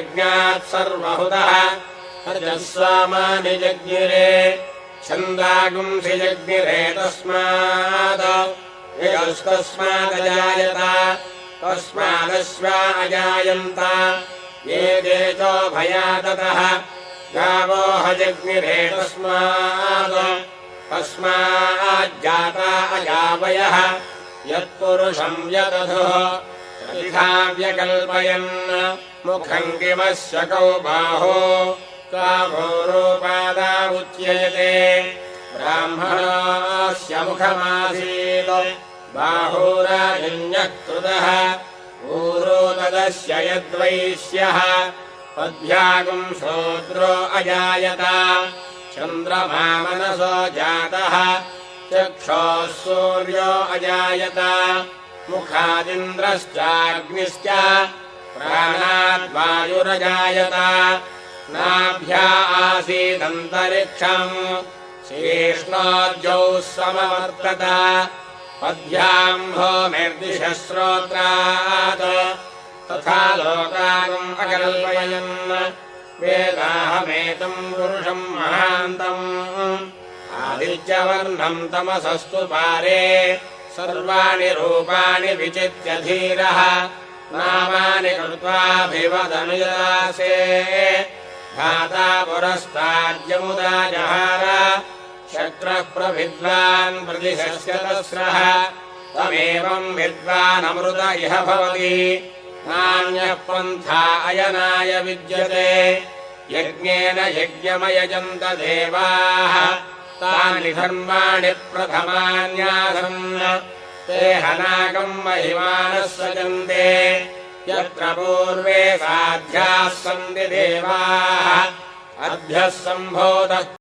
यज्ञात् सर्वहुतः रजस्वामानि जज्ञिरे छन्दागुंसि जज्ञिरे तस्मात् यजस्तस्मादजायत तस्मादश्वा अजायन्त ये तेजो भयाततः गावो हजज्ञिरे तस्माज्जाता अजावयः यत्पुरुषम् यदधुः प्रतिधाव्यकल्पयन् मुखम् किमस्य कौ बाहो कामोरोपादा उच्यते ब्राह्मणस्य मुखमासीत् बाहुराजन्यः कृतः ऊरो तदस्य यद्वैश्यः पद्भ्यागुम् शूद्रो अजायत चन्द्रमा मनसो जातः चक्षोः सूर्यो अजायत मुखादिन्द्रश्चाग्निश्च प्राणाद्वायुरजायत नाभ्या आसीदन्तरिक्षम् शीर्ष्णोर्जौः समवर्तत पद्भ्याम् भूमिर्दिशः श्रोत्रात् तथा लोकागम् अकल्पयन् वेदाहमेतम् पुरुषम् महान्तम् आदित्यवर्णम् तमसस्तु पारे सर्वाणि रूपाणि विचित्य धीरः नामानि कृत्वाभिवदनुदासे धाता पुरस्ताद्यमुदा जहार शक्रः प्रविद्वान् प्रतिशस्य तस्रः तमेवम् विद्वानमृत इह भवति नान्यः पन्था अयनाय विद्यते यज्ञेन यज्ञमयजन्त देवाः तानि धर्माणि प्रथमान्यासन् ते हनाकम् महिमानः सजन्ते यत्र पूर्वे साध्याः सन्ति देवाः अभ्यः सम्भोतः